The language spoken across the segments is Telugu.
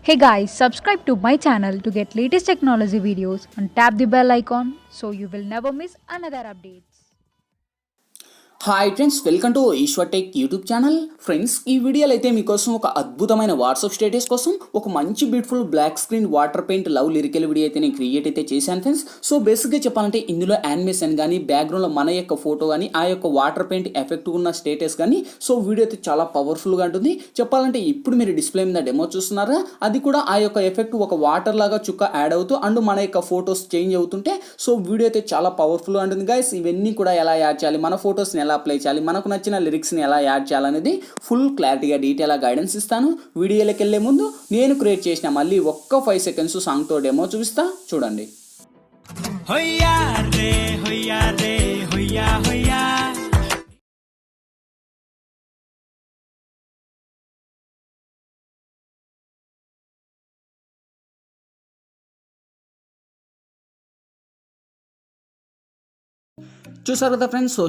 Hey guys, subscribe to my channel to get latest technology videos and tap the bell icon so you will never miss another updates. Hi friends, welcome to Eshwar tech YouTube channel. Friends, ఈ వీడియోలో అయితే మీకోసం ఒక అద్భుతమైన వాట్సాప్ స్టేటస్ కోసం ఒక మంచి beautiful black screen water paint love lyrical video అయితే నేను క్రియేట్ అయితే చేశాను ఫ్రెండ్స్. సో బేసిక్గా చెప్పాలంటే ఇందులో యానిమేషన్ కానీ బ్యాక్గ్రౌండ్లో మన యొక్క ఫోటో కానీ ఆ యొక్క వాటర్ పెయింట్ ఎఫెక్ట్ ఉన్న స్టేటస్ కానీ సో వీడియో అయితే చాలా పవర్ఫుల్గా ఉంటుంది. చెప్పాలంటే ఇప్పుడు మీరు డిస్ప్లే మీద డెమో చూస్తున్నారా, అది కూడా ఆ యొక్క ఎఫెక్ట్ ఒక వాటర్ లాగా చుక్క యాడ్ అవుతూ అండ్ మన యొక్క ఫొటోస్ చేంజ్ అవుతుంటే సో వీడియో అయితే చాలా పవర్ఫుల్గా ఉంటుంది గైస్. ఇవన్నీ కూడా ఎలా యాడ్ చేయాలి, మన ఫొటోస్ని ఎలా అప్లై చేయాలి, మనకు నచ్చిన లిరిక్స్ని ఎలా యాడ్ చేయాలనేది ఫుల్ క్లారిటీగా డీటెయిల్గా గైడెన్స్ ఇస్తాను. వీడియోలోకి వెళ్ళే ముందు నేను క్రియేట్ చేసిన మళ్ళీ ఒక్క 5 సెకండ్స్ సాంగ్తో డెమో చూపిస్తా, చూడండి. చూసారు కదా ఫ్రెండ్స్, సో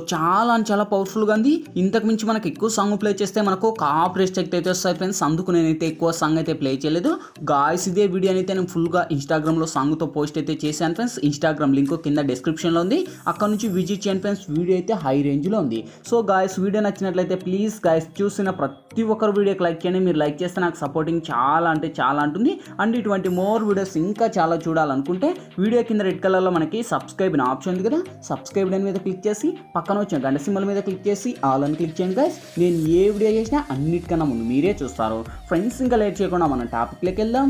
చాలా పవర్ఫుల్గా ఉంది. ఇంతకు మించి మనకు ఎక్కువ సాంగ్ ప్లే చేస్తే మనకు కాపీరైట్ స్ట్రైక్ అయితే వస్తాయి ఫ్రెండ్స్. అందుకు నేనైతే ఎక్కువ సాంగ్ అయితే ప్లే చేయలేదు గాయ్స్. ఇదే వీడియో అయితే నేను ఫుల్గా ఇన్స్టాగ్రామ్లో సాంగ్తో పోస్ట్ అయితే చేశాను ఫ్రెండ్స్. ఇన్స్టాగ్రామ్ లింక్ కింద డిస్క్రిప్షన్లో ఉంది, అక్కడ నుంచి విజిట్ చేయండి ఫ్రెండ్స్. వీడియో అయితే హై రేంజ్లో ఉంది. సో గాయ్స్, వీడియో నచ్చినట్లయితే ప్లీజ్ గాయ్స్ చూసిన ప్రతి ఒక్కరు వీడియోకి లైక్ చేయండి. మీరు లైక్ చేస్తే నాకు సపోర్టింగ్ చాలా అంటే చాలా ఉంటుంది. అండ్ ఇటువంటి మోర్ వీడియోస్ ఇంకా చాలా చూడాలనుకుంటే వీడియో కింద రెడ్ కలర్లో మనకి సబ్స్క్రైబ్ అనే ఆప్షన్ ఉంది కదా, సబ్స్క్రైబ్ అని మీద క్లిక్ చేసి పక్కన వచ్చిన గంట సింబల్ మీద క్లిక్ చేసి ఆల్ అని క్లిక్ చేయండి గైస్. నేను ఏ వీడియో చేసినా అన్నిటికన్నా ముందు మీరే చూస్తారు ఫ్రెండ్స్. ఇంకా లేట్ చేయకుండా మనం టాపిక్లోకి వెళ్దాం.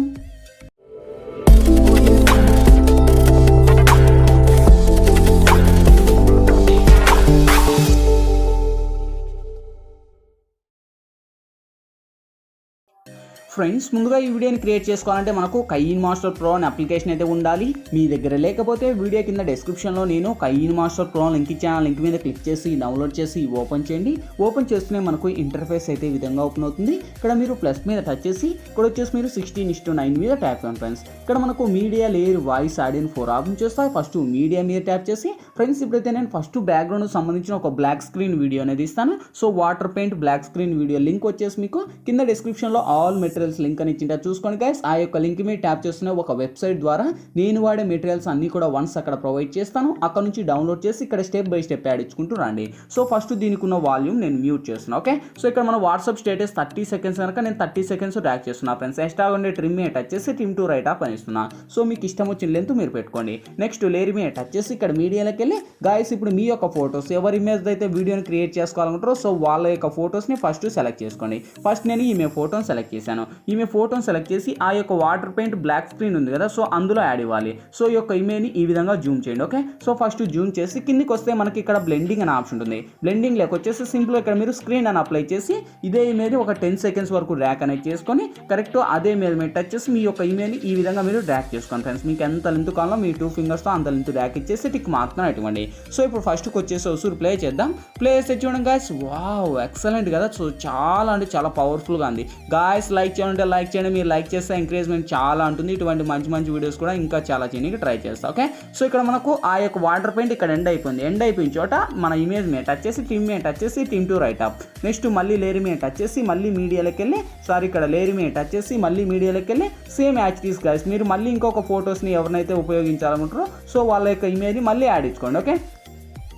ఫ్రెండ్స్, ముందుగా ఈ వీడియోని క్రియేట్ చేసుకోవాలంటే మనకు కైన్మాస్టర్ ప్రో అనే అప్లికేషన్ అయితే ఉండాలి. మీ దగ్గర లేకపోతే వీడియో కింద డిస్క్రిప్షన్లో నేను కైన్మాస్టర్ ప్రో లింక్ ఇచ్చాను. లింక్ మీద క్లిక్ చేసి డౌన్లోడ్ చేసి ఓపెన్ చేయండి. ఓపెన్ చేస్తూనే మనకు ఇంటర్ఫేస్ అయితే ఈ విధంగా ఓపెన్ అవుతుంది. ఇక్కడ మీరు ప్లస్ మీద టచ్ చేసి ఇక్కడ వచ్చేసి మీరు 16:9 మీద ట్యాప్ చేయండి ఫ్రెండ్స్. ఇక్కడ మనకు media layer voice audio 4 option చేస్తాయి. ఫస్ట్ మీడియా మీద ట్యాప్ చేసి ఫ్రెండ్స్ ఇప్పుడైతే నేను ఫస్ట్ బ్యాక్గ్రౌండ్ సంబంధించిన ఒక బ్లాక్ స్క్రీన్ వీడియో అనేది ఇస్తాను. So water paint black screen video link వచ్చేసి మీకు కింద డిస్క్రిప్షన్లో ఆల్ మెటీరియల్స్ లింక్ అని ఇచ్చింటే చూసుకోండి గైస్. ఆ యొక్క లింక్ మీద ట్యాప్ చేస్తున్న ఒక వెబ్సైట్ ద్వారా నేను వాడే మెటీరియల్స్ అన్ని కూడా వన్స్ అక్కడ ప్రొవైడ్ చేస్తాను. అక్కడ నుంచి డౌన్లోడ్ చేసి ఇక్కడ స్టెప్ బై స్టెప్ యాడ్ ఇచ్చుకుంటూ రండి. సో ఫస్ట్ దీనికి ఉన్న వాల్యూమ్ నేను మ్యూట్ చేస్తున్నాను. ఓకే, సో ఇక్కడ మన వాట్సాప్ స్టేటస్ 30 సెకండ్స్ కనుక నేను 30 సెకండ్స్ ట్రాక్ చేస్తున్నా ఫ్రెండ్స్. ఎక్స్ట్రా ఉండే ట్రిమ్ మీద టచ్ చేసి ట్రిమ్ టు రైట్ ఆఫ్ అని ఇస్తున్నా. సో మీకు ఇష్టం వచ్చిన లెంత్ మీరు పెట్టుకోండి. నెక్స్ట్ లేయర్ మీద టచ్ చేసి ఇక్కడ మీడియాలోకి వెళ్ళి గాయస్ ఇప్పుడు మీ యొక్క ఫొటోస్ ఎవరి ఇమేజ్ అయితే వీడియోని క్రియేట్ చేసుకోవాలనుకుంటారో సో వాళ్ళ యొక్క ఫొటోస్ని ఫస్ట్ సెలెక్ట్ చేసుకోండి. ఫస్ట్ నేను ఈమె ఫోటోని సెలెక్ట్ చేశాను. ఈమె ఫోటోని సెలెక్ట్ చేసి ఆ యొక్క వాటర్ పెయింట్ బ్లాక్ స్క్రీన్ ఉంది కదా, సో అందులో యాడ్ ఇవ్వాలి. సో ఈ యొక్క ఇమేజ్ని ఈ విధంగా జూమ్ చేయండి. ఓకే, సో ఫస్ట్ జూమ్ చేసి కిందికి వస్తే మనకి ఇక్కడ బ్లెండింగ్ అనే ఆప్షన్ ఉంటుంది. బ్లెండింగ్ లేక వచ్చేసి సింపుల్ ఇక్కడ మీరు స్క్రీన్ అని అప్లై చేసి ఇదే ఇమేజ్ ఒక 10 సెకండ్స్ వరకు ర్యాక్ అనేది చేసుకొని కరెక్ట్ అదే ఇమేజ్ మీద టచ్ చేసి మీ యొక్క ఇమేజ్ని ఈ విధంగా మీరు డ్రాక్ చేసుకోండి ఫ్రెండ్స్. మీకు ఎంత లెంత్ కావాలో మీ 2 ఫింగర్స్తో అంత లెంత్ ర్యాక్ ఇచ్చేసి టిక్ మాత్రం ఇవ్వండి. సో ఇప్పుడు ఫస్ట్కి వచ్చేసి ఒకసారి ప్లే చేద్దాం. ప్లే చేస్తే చూడండి గాయస్, వావ్ ఎక్సలెంట్ కదా. సో చాలా అంటే చాలా పవర్ఫుల్గా ఉంది గాయస్. లైక్ చేయండి, లైక్ చేయండి. మీరు లైక్ చేస్తే ఎంకరేజ్మెంట్ చాలా ఉంటుంది. ఇటువంటి మంచి వీడియోస్ కూడా ఇంకా చాలా చేయడానికి ట్రై చేస్తా. ఓకే, సో ఇక్కడ మనకు ఆ యొక్క వాటర్ పెయింట్ ఇక్కడ ఎండ్ అయిపోయింది. ఎండ్ అయిపోయిన చోట మన ఇమేజ్ మీద టచ్ చేసి టీమ్ మీద టచ్ చేసి team to right up. Next మళ్ళీ లేయర్ మీద టచ్ చేసి మళ్ళీ మీడియాలోకి వెళ్ళి ఇక్కడ లేయర్ మీద టచ్ చేసి మళ్ళీ మీడియాలోకి వెళ్ళి సేమ్ యాక్టివ్స్ గైస్ మీరు మళ్ళీ ఇంకొక ఫొటోస్ని ఎవరినైతే ఉపయోగించాలనుకుంటారో సో వాళ్ళ యొక్క ఇమేజ్ని మళ్ళీ యాడ్ ఇచ్చుకోండి. ఓకే,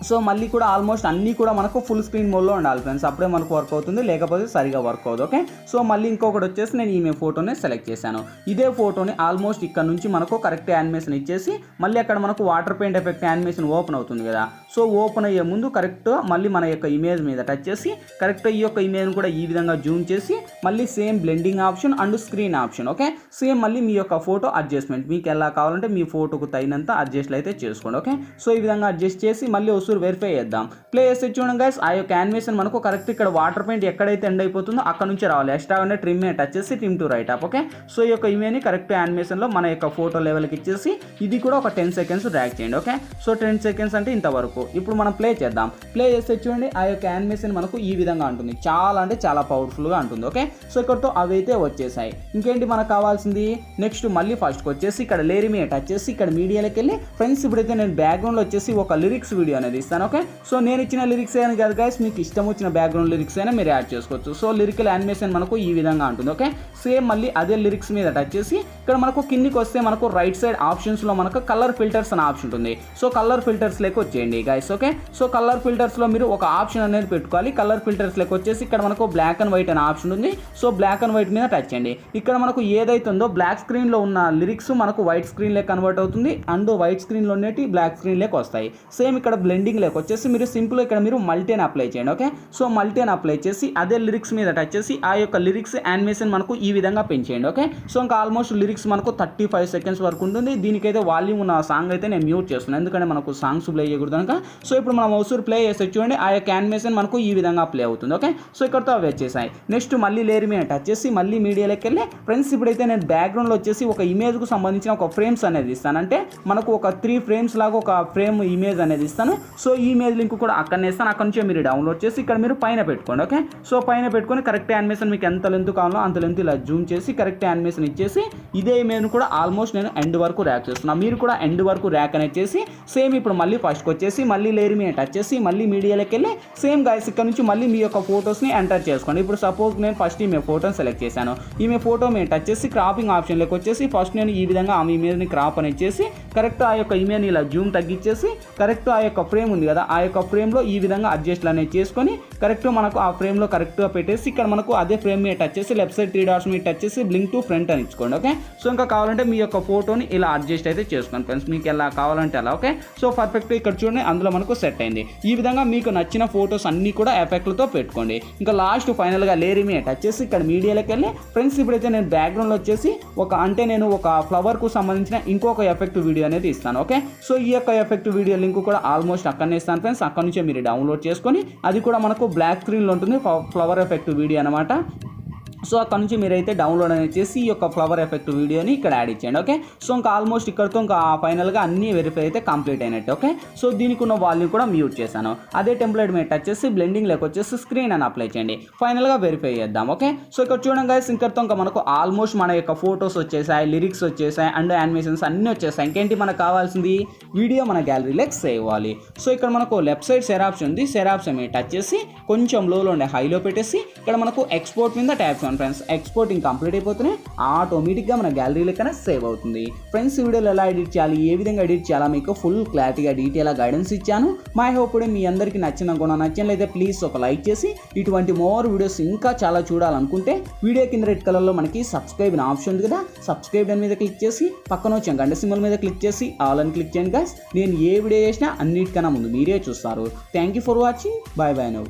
సో మళ్ళీ కూడా ఆల్మోస్ట్ అన్నీ కూడా మనకు ఫుల్ స్క్రీన్ మోడ్లో ఉండాలి ఫ్రెండ్స్, అప్పుడే మనకు వర్క్ అవుతుంది, లేకపోతే సరిగా వర్క్ అవుతుంది. ఓకే, సో మళ్ళీ ఇంకొకటి వచ్చేసి నేను ఈమె ఫోటోని సెలెక్ట్ చేశాను. ఇదే ఫోటోని ఆల్మోస్ట్ ఇక్కడ నుంచి మనకు కరెక్ట్ యానిమేషన్ ఇచ్చేసి మళ్ళీ అక్కడ మనకు water paint effect animation open అవుతుంది కదా, సో ఓపెన్ అయ్యే ముందు కరెక్ట్ మళ్ళీ మన యొక్క ఇమేజ్ మీద టచ్ చేసి కరెక్ట్ ఈ యొక్క ఇమేజ్ని కూడా ఈ విధంగా జూమ్ చేసి మళ్ళీ same blending option and screen option. Okay, same మళ్ళీ మీ యొక్క ఫోటో అడ్జస్ట్మెంట్ మీకు ఎలా కావాలంటే మీ ఫోటోకు తగినంత అడ్జస్ట్ అయితే చేసుకోండి. ఓకే, సో ఈ విధంగా అడ్జస్ట్ చేసి మళ్ళీ వెరిఫై చేద్దాం. ప్లే చేస్తే చూడండి గైస్, ఆ యొక్క యానిమేషన్ మనకు కరెక్ట్ ఇక్కడ వాటర్ పెయింట్ ఎక్కడైతే ఎండ్ అయిపోతుందో అక్కడ నుంచి రావాలి. ఎక్స్ట్రా ఉండే ట్రిమ్ మీద టచ్ చేసి trim to right up. Okay, so ఈ యొక్క ఇమేజ్ని కరెక్ట్ యానిమేషన్లో మన యొక్క ఫోటో లెవెల్కి ఇచ్చేసి ఇది కూడా ఒక 10 సెకండ్స్ డ్రాగ్ చేయండి. ఓకే, సో 10 సెకండ్స్ అంటే ఇంతవరకు. ఇప్పుడు మనం ప్లే చేద్దాం. ప్లే చేస్తే చూడండి ఆ యొక్క యానిమేషన్ మనకు ఈ విధంగా ఉంటుంది. చాలా అంటే చాలా పవర్ఫుల్గా ఉంటుంది. ఓకే, సో ఇక్కడతో అవి అయితే వచ్చేసాయి. ఇంకేంటి మనకు కావాల్సింది, నెక్స్ట్ మళ్ళీ ఫస్ట్కి వచ్చేసి ఇక్కడ లేయర్ మీద టచ్ చేసి ఇక్కడ మీడియాలోకి వెళ్ళి ఫ్రెండ్స్ ఇప్పుడైతే నేను బ్యాక్గ్రౌండ్లో వచ్చేసి ఒక లిరిక్స్ వీడియో అనేది ఇస్తాను. ఓకే, సో నేను ఇచ్చిన లిరిక్స్ అయినా కాదు గైస్, మీకు ఇష్టం వచ్చిన బ్యాక్గ్రౌండ్ లిరిక్స్ అయినా మీరు యాడ్ చేసుకోవచ్చు. సో లిరికల్ యానిమేషన్ మనకు ఈ విధంగా ఉంటుంది. ఓకే, సేమ్ మళ్ళీ అదే లిరిక్స్ మీద టచ్ చేసి ఇక్కడ మనకు కిందికి వస్తే మనకు రైట్ సైడ్ ఆప్షన్స్లో మనకు కలర్ ఫిల్టర్స్ అనే ఆప్షన్ ఉంటుంది. సో కలర్ ఫిల్టర్స్ లేక వచ్చేయండి గైస్. ఓకే, సో కలర్ ఫిల్టర్స్లో మీరు ఒక ఆప్షన్ అనేది పెట్టుకోవాలి. కలర్ ఫిల్టర్స్ లేక వచ్చేసి ఇక్కడ మనకు బ్లాక్ అండ్ వైట్ అనే ఆప్షన్ ఉంది. సో బ్లాక్ అండ్ వైట్ మీద టచ్ చేయండి. ఇక్కడ మనకు ఏదైతే ఉందో బ్లాక్ స్క్రీన్లో ఉన్న లిరిక్స్ మనకు వైట్ స్క్రీన్ లేక కన్వర్ట్ అవుతుంది అండ్ వైట్ స్క్రీన్లో ఉన్నట్టు బ్లాక్ స్క్రీన్ లేక వస్తాయి. సేమ్ ఇక్కడ బ్లెండింగ్ లేక వచ్చేసి మీరు సింపుల్ ఇక్కడ మీరు మల్టీని అప్లై చేయండి. ఓకే, సో మల్టీని అప్లై చేసి అదే లిరిక్స్ మీద టచ్ చేసి ఆ యొక్క లిరిక్స్ యానిమేషన్ మనకు ఈ విధంగా పెంచేయండి. ఓకే, సో ఇంకా ఆల్మోస్ట్ లిరిక్స్ మనకు 35 సెకండ్స్ వరకు ఉంటుంది. దీనికైతే వాల్యూమ్ ఉన్న సాంగ్ అయితే నేను మ్యూట్ చేస్తున్నాను, ఎందుకంటే మనకు సాంగ్స్ ప్లే చేయకూడదు కనుక. సో ఇప్పుడు మనం మౌసూర్ ప్లే చేస్తే చూడండి ఆ యొక్క యానిమేషన్ మనకు ఈ విధంగా ప్లే అవుతుంది. ఓకే, సో ఇక్కడతో అవి వచ్చేసాయి. నెక్స్ట్ మళ్ళీ లేయర్ మీద టచ్ చేసి మళ్ళీ మీడియాలోకి వెళ్ళి ఫ్రెండ్స్ ఇప్పుడైతే నేను బ్యాక్గ్రౌండ్లో వచ్చేసి ఒక ఇమేజ్కు సంబంధించిన ఒక ఫ్రేమ్స్ అనేది ఇస్తాను. అంటే మనకు ఒక 3 ఫ్రేమ్స్ లాగా ఒక ఫ్రేమ్ ఇమేజ్ అనేది ఇస్తాను. సో ఈ ఇమేజ్ లింక్ కూడా అక్కడనే ఇస్తాను. అక్కడ నుంచే మీరు డౌన్లోడ్ చేసి ఇక్కడ మీరు పైన పెట్టుకోండి. ఓకే, సో పైన పెట్టుకొని కరెక్ట్ యానిమేషన్ మీకు ఎంత లెంత్ కావాలో అంత లెంత్ ఇలా జూమ్ చేసి కరెక్ట్ యానిమేషన్ ఇచ్చేసి ఇదే ఇమేజ్ కూడా ఆల్మోస్ట్ నేను ఎండ్ వరకు ర్యాక్ చేస్తున్నాను. మీరు కూడా ఎండ్ వరకు ర్యాక్ అనేది చేసి సేమ్ ఇప్పుడు మళ్ళీ ఫస్ట్కి వచ్చేసి మళ్ళీ లేయర్ మీద టచ్ చేసి మళ్ళీ మీడియాలోకి వెళ్ళి సేమ్ గైస్ ఇక్కడ నుంచి మళ్ళీ మీ యొక్క ఫోటోస్ని ఎంటర్ చేసుకోండి. ఇప్పుడు సపోజ్ నేను ఫస్ట్ ఈమె ఫోటోని సెలెక్ట్ చేశాను. ఈమె ఫోటో మీద టచ్ చేసి క్రాపింగ్ ఆప్షన్లోకి వచ్చేసి ఫస్ట్ నేను ఈ విధంగా ఆ ఇమేజ్ని క్రాప్ అనేది చేసి కరెక్ట్ ఆ యొక్క ఇమేజ్ని ఇలా జూమ్ తగ్గించేసి కరెక్ట్ ఆ యొక్క ఫ్రేమ్ ఉంది కదా ఆ యొక్క ఫ్రేమ్లో ఈ విధంగా అడ్జస్ట్లు అనేది చేసుకొని కరెక్ట్ మనకు ఆ ఫ్రేమ్లో కరెక్ట్గా పెట్టేసి ఇక్కడ మనకు అదే ఫ్రేమ్ మీద టచ్ చేసి లెఫ్ట్ సైడ్ 3 డాట్స్ మీద టచ్ చేసి బ్లింక్ టు ఫ్రంట్ అని ఇచ్చుకోండి. ఓకే, సో ఇంకా కావాలంటే మీ యొక్క ఫోటోని ఇలా అడ్జస్ట్ అయితే చేసుకోండి ఫ్రెండ్స్, మీకు ఎలా కావాలంటే అలా. ఓకే, సో పర్ఫెక్ట్ ఇక్కడ చూడండి అందులో మనకు సెట్ అయింది. ఈ విధంగా మీకు నచ్చిన ఫోటోస్ అన్నీ కూడా ఎఫెక్ట్లతో పెట్టుకోండి. ఇంకా లాస్ట్ ఫైనల్గా లేయర్ మీద టచ్ చేసి ఇక్కడ మీడియాలోకి వెళ్ళి ఫ్రెండ్స్ ఇప్పుడైతే నేను బ్యాక్గ్రౌండ్లో వచ్చేసి నేను ఒక ఫ్లవర్కు సంబంధించిన ఇంకొక ఎఫెక్ట్ వీడియో అనేది ఇస్తాను. ఓకే, సో ఈ యొక్క ఎఫెక్ట్ వీడియో లింక్ కూడా ఆల్మోస్ట్ అక్కడనే ఇస్తాను ఫ్రెండ్స్. అక్కడ నుంచే మీరు డౌన్లోడ్ చేసుకొని అది కూడా మనకు బ్లాక్ స్క్రీన్లో ఉంటుంది ఫ్లవర్ ఎఫెక్ట్ వీడియో అనమాట. సో అక్కడ నుంచి మీరైతే డౌన్లోడ్ అనేది చేసి ఈ యొక్క ఫ్లవర్ ఎఫెక్ట్ వీడియోని ఇక్కడ యాడ్ ఇచ్చేయండి. ఓకే, సో ఇంకా ఆల్మోస్ట్ ఇక్కడతో ఇంకా ఫైనల్గా అన్ని వెరిఫై అయితే కంప్లీట్ అయినట్టు. ఓకే, సో దీనికి ఉన్న వాల్యూమ్ కూడా మ్యూట్ చేశాను. అదే టెంప్లెట్ మీద టచ్ చేసి బ్లెండింగ్ లేక వచ్చేసి స్క్రీన్ అని అప్లై చేయండి. ఫైనల్గా వెరిఫై చేద్దాం. ఓకే, సో ఇక్కడ చూడండి గైస్ ఇంకతో ఇంకా మనకు ఆల్మోస్ట్ మన యొక్క ఫోటోస్ వచ్చేసాయి, లిరిక్స్ వచ్చేసాయి అండ్ యానిమేషన్స్ అన్నీ వచ్చేసాయి. ఇంకేంటి మనకు కావాల్సింది వీడియో మన గ్యాలరీలోకి సేవ్ అవ్వాలి. సో ఇక్కడ మనకు లెఫ్ట్ సైడ్ షేర్ ఆప్షన్ ఉంది. షేర్ ఆప్షన్ మీద టచ్ చేసి కొంచెం లోలో ఉండే హైలో పెట్టేసి ఇక్కడ మనకు ఎక్స్పోర్ట్ మీద ట్యాప్ ఫ్రెండ్స్. ఎక్స్పోర్టింగ్ కంప్లీట్ అయిపోతేనే ఆటోమేటిక్గా మన గ్యాలరీలోకైనా సేవ్ అవుతుంది. ఫ్రెండ్స్ ఈ వీడియోలో ఎలా ఎడిట్ చేయాలి, ఏ విధంగా ఎడిట్ చేయాలా మీకు ఫుల్ క్లారిటీగా డీటెయిల్గా గైడెన్స్ ఇచ్చాను. మై హోప్ మీ అందరికీ నచ్చిన గుణ నచ్చినట్లయితే ప్లీజ్ ఒక లైక్ చేసి ఇటువంటి మోర్ వీడియోస్ ఇంకా చాలా చూడాలనుకుంటే వీడియో కింద రెడ్ కలర్లో మనకి సబ్స్క్రైబ్ అనే ఆప్షన్ ఉంది కదా, సబ్స్క్రైబ్ మీద క్లిక్ చేసి పక్కన వచ్చే గంట సింబల్ మీద క్లిక్ చేసి ఆల్ అని క్లిక్ చేయండి గైస్. నేను ఏ వీడియో చేసినా అన్నిటికన్నా ముందు మీరే చూస్తారు. Thank you for watching. Bye bye now.